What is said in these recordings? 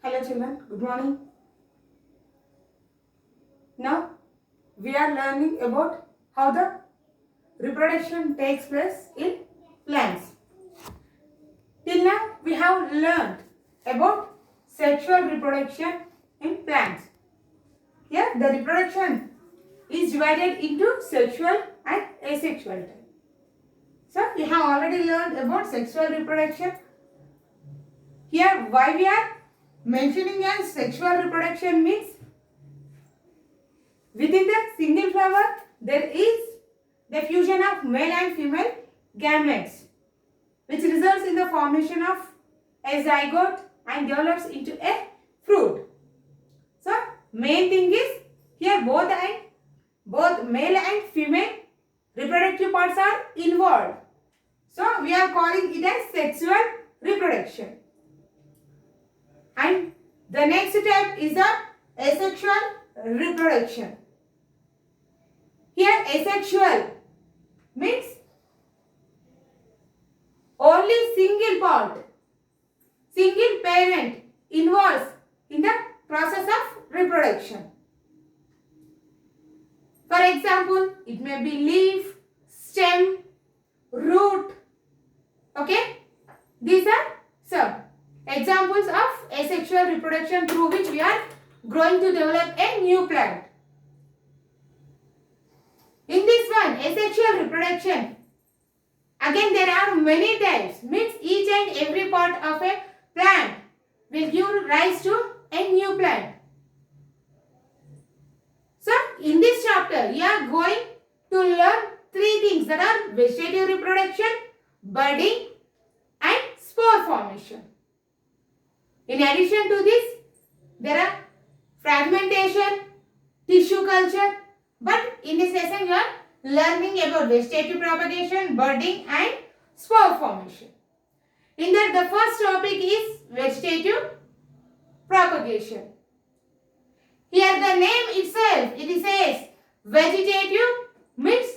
Hello children, good morning. Now we are learning about how the reproduction takes place in plants. Till now we have learned about sexual reproduction in plants. Here the reproduction is divided into sexual and asexual type. So we have already learned about sexual reproduction. Here why we are mentioning as sexual reproduction means within the single flower there is the fusion of male and female gametes which results in the formation of a zygote and develops into a fruit. So main thing is here both male and female reproductive parts are involved. So we are calling it as sexual reproduction. And the next type is the asexual reproduction. Here asexual means only single parent involves in the process of reproduction. For example, it may be leaf, stem, root. Okay? These are some examples of asexual reproduction through which we are going to develop a new plant. In this one, asexual reproduction, again there are many types, means each and every part of a plant will give rise to a new plant. So, in this chapter, you are going to learn three things, that are vegetative reproduction, budding and spore formation. In addition to this, there are fragmentation, tissue culture, but in this lesson you are learning about vegetative propagation, budding and spore formation. In that the first topic is vegetative propagation. Here the name itself, it says vegetative means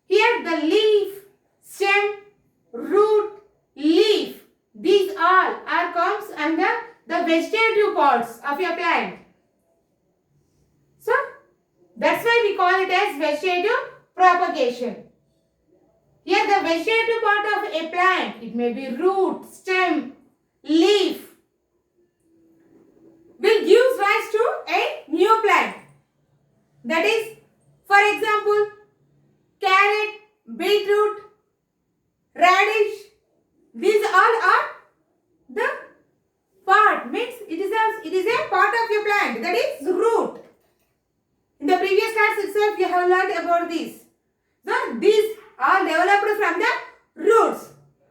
here the leaf, stem, root, leaf, these all are comes under the vegetative parts of your plant. So that's why we call it as vegetative propagation. Here the vegetative part of a plant, it may be root, stem, leaf, will give rise to a new plant. That is, for example, carrot, beetroot, radish, these all are the part, means it is a part of your plant, that is root. In the previous class itself you have learned about this. So these are developed from the roots.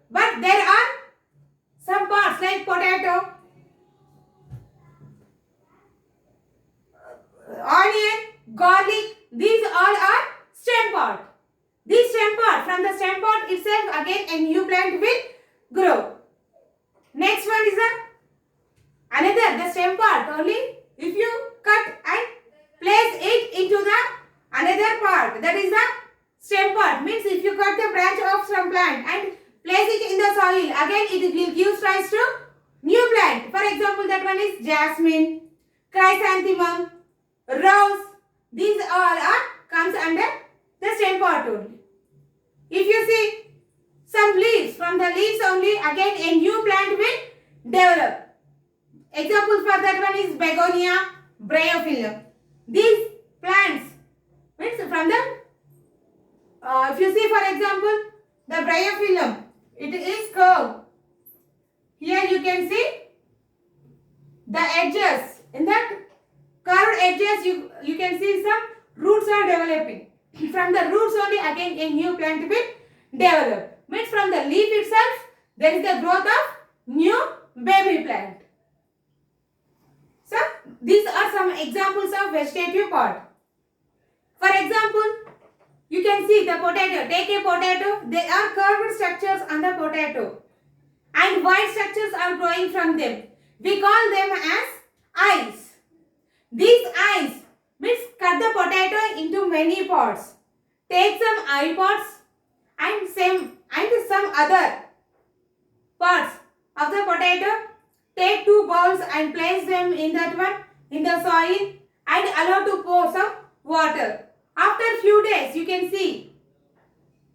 But there are some parts like potato, onion, garlic, these all are stem part. This stem part, from the stem part itself again a new plant will grow. Next one is the stem part, only if you cut and place it into the another part, that is the stem part, means if you cut the branch of some plant and place it in the soil, again it will give rise to new plant. For example, that one is jasmine, chrysanthemum, rose, these all are comes under the stem part only. If you see some leaves, from the leaves only again a new plant will develop. Examples for that one is begonia, bryophyllum. These plants, means from the, if you see for example, the bryophyllum, it is curved. Here you can see the edges. In that curved edges, you can see some roots are developing. From the roots only again a new plant will develop. Means from the leaf itself, there is the growth of new baby plant. So, these are some examples of vegetative part. For example, you can see the potato. Take a potato. There are curved structures on the potato and wide structures are growing from them. We call them as eyes. These eyes means cut the potato into many parts. Take some eye parts and some other parts of the potato. take 2 bowls and place them in that one, in the soil, and allow to pour some water. After few days, you can see,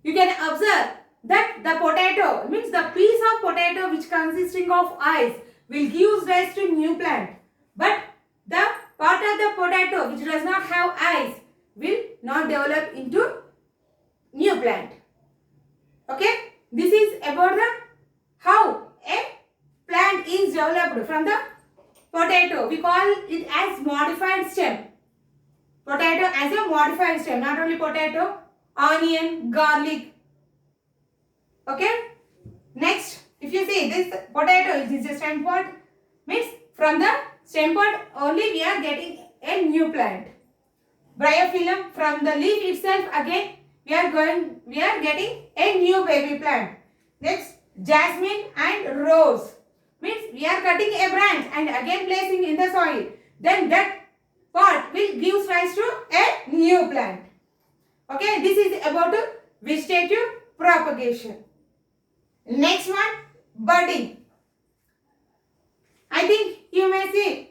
you can observe that the potato, means the piece of potato which consisting of eyes, will give rise to new plant. But the part of the potato which does not have eyes will not develop into new plant. Okay, this is about the how a plant is developed from the potato. We call it as modified stem. Potato as a modified stem, not only potato, onion, garlic. Okay, next, if you see this potato, it is a stem pod, means from the stem pod only we are getting a new plant. Bryophyllum, from the leaf itself again we are getting a new baby plant. Next, jasmine and rose, means we are cutting a branch and again placing in the soil. Then that part will give rise to a new plant. Okay, this is about vegetative propagation. Next one, budding. I think you may see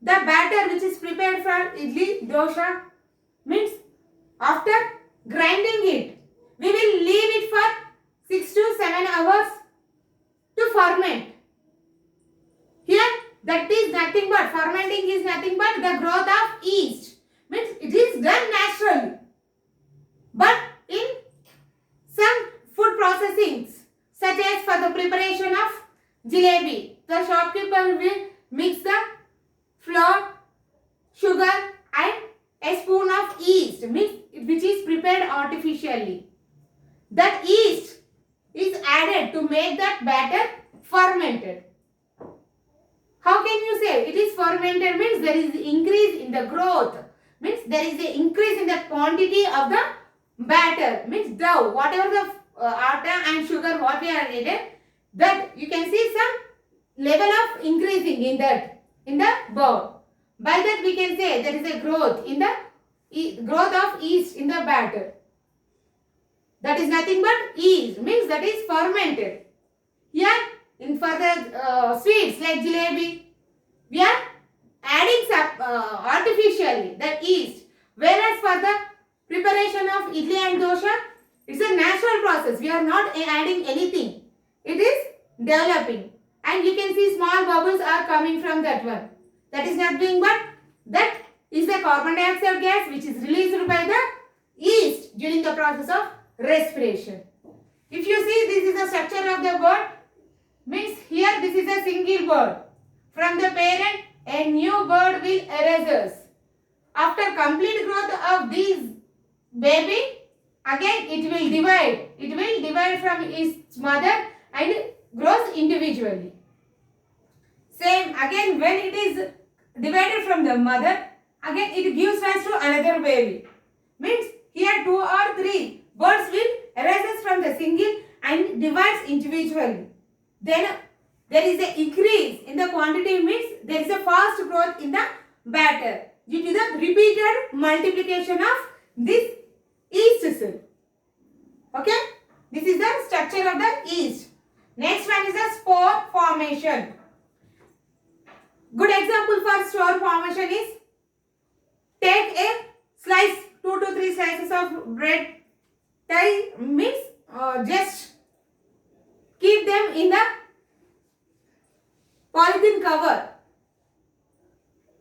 the batter which is prepared for idli, dosa, means after grinding it, we will leave it for 6 to 7 hours to ferment. Here, that is nothing but, fermenting is nothing but the growth of yeast. Means it is done naturally. But in some food processings, such as for the preparation of jalebi, the shopkeeper will mix the flour, sugar and a spoon of yeast, which is prepared artificially. That yeast is added to make that batter fermented. How can you say it is fermented? Means there is increase in the growth. Means there is an increase in the quantity of the batter. Means dough, whatever the atta and sugar what we are added, that you can see some level of increasing in that, in the bowl. By that we can say there is a growth in the growth of yeast in the batter. That is nothing but yeast, means that is fermented. Here in for the sweets like jalebi, we are adding artificially the yeast. Whereas for the preparation of idli and dosa, it's a natural process. We are not adding anything. It is developing. And you can see small bubbles are coming from that one. That is nothing but, that is the carbon dioxide gas which is released by the yeast during the process of respiration. If you see, this is the structure of the bird. Means here this is a single bird. From the parent, a new bird will arise. After complete growth of this baby, again it will divide. It will divide from its mother and grows individually. Same again, when it is divided from the mother, again it gives rise to another baby. Means here 2 or 3 birds will arise from the single and divides individually. Then there is an increase in the quantity, means there is a fast growth in the batter due to the repeated multiplication of this yeast cell. Okay, this is the structure of the yeast. Next one is the spore formation. Good example for spore formation is, take a slice, 2 to 3 slices of bread, just keep them in the polythene cover.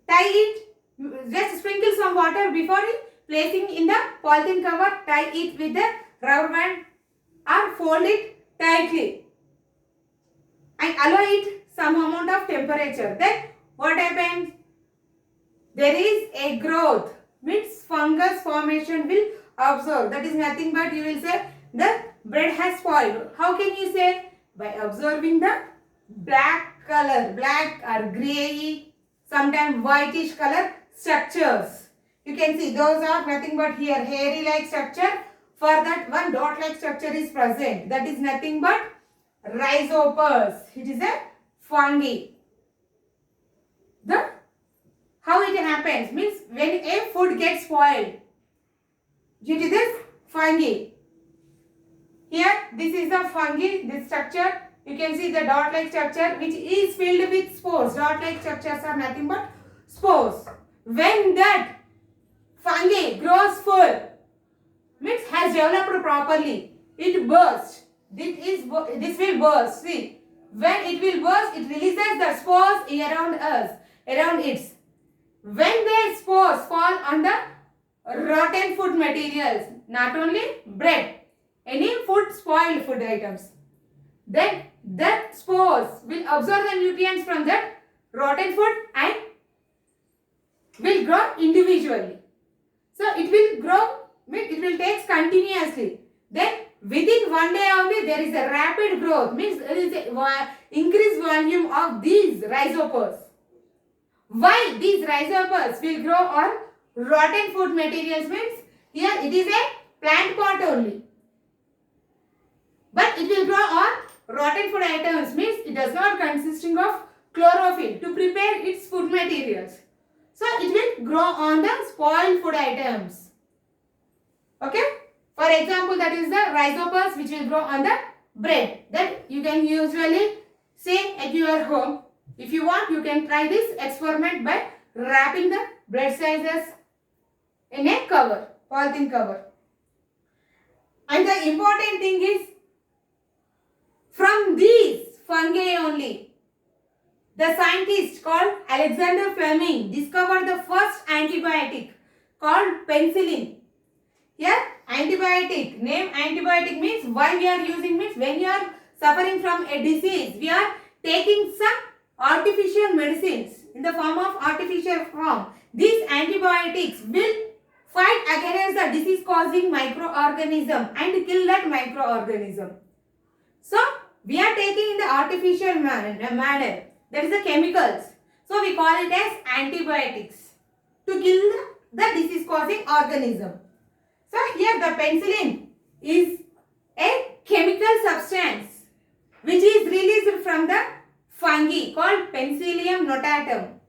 Tie it, just sprinkle some water before placing in the polythene cover. Tie it with the rubber band or fold it tightly and allow it some amount of temperature. Then what happens? There is a growth, means fungus formation will observe. That is nothing but, you will say the bread has spoiled. How can you say? By observing the black color, black or grey, sometimes whitish color structures. You can see those are nothing but here hairy like structure. For that one dot like structure is present. That is nothing but rhizopus. It is a fungi. How it happens means, when a food gets spoiled due to this fungi. Here this is the fungi, this structure you can see the dot-like structure which is filled with spores. Dot-like structures are nothing but spores. When that fungi grows full, means has developed properly, it bursts. This will burst. See, when it will burst, it releases the spores around us, around it. When the spores fall on the rotten food materials, not only bread, any food, spoiled food items, then that spores will absorb the nutrients from that rotten food and will grow individually. So it will grow, means it will take continuously. Then within one day only there is a rapid growth, means there is a increased volume of these rhizopores. Why these rhizopores will grow on rotten food materials, means here it is a plant pot only. But it will grow on rotten food items, means it does not consisting of chlorophyll to prepare its food materials. So it will grow on the spoiled food items. Okay? For example, that is the rhizopores which will grow on the bread that you can usually see at your home. If you want, you can try this experiment by wrapping the bread slices in a cover, polythene cover. And the important thing is, from these fungi only, the scientist called Alexander Fleming discovered the first antibiotic called penicillin. Here, antibiotic, name antibiotic means why we are using, means when you are suffering from a disease, we are taking some artificial medicines in the form of artificial form. These antibiotics will fight against the disease causing microorganism and kill that microorganism. So, we are taking in the artificial manner, that is the chemicals. So, we call it as antibiotics to kill the disease causing organism. So, here the penicillin is a chemical substance which is released from the fungi called Penicillium notatum.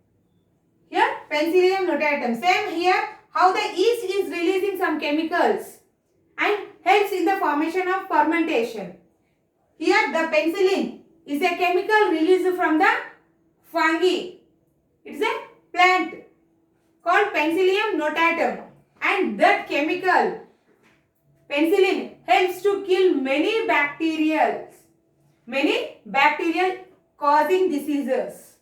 Here, Penicillium notatum. Same here, how the yeast is releasing some chemicals and helps in the formation of fermentation. Here, the penicillin is a chemical released from the fungi. It is a plant called Penicillium notatum. And that chemical, penicillin, helps to kill many bacteria causing diseases.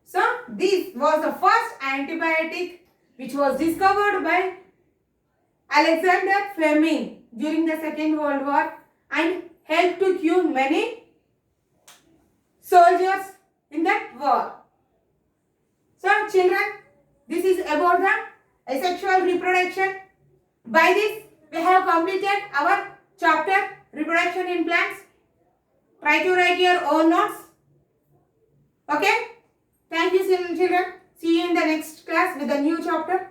So, this was the first antibiotic which was discovered by Alexander Fleming during the Second World War and helped to cure many soldiers in that war. So, children, this is about the asexual reproduction. By this, we have completed our chapter Reproduction in Plants. Try to write your own notes. Okay? Thank you, children. See you in the next class with a new chapter.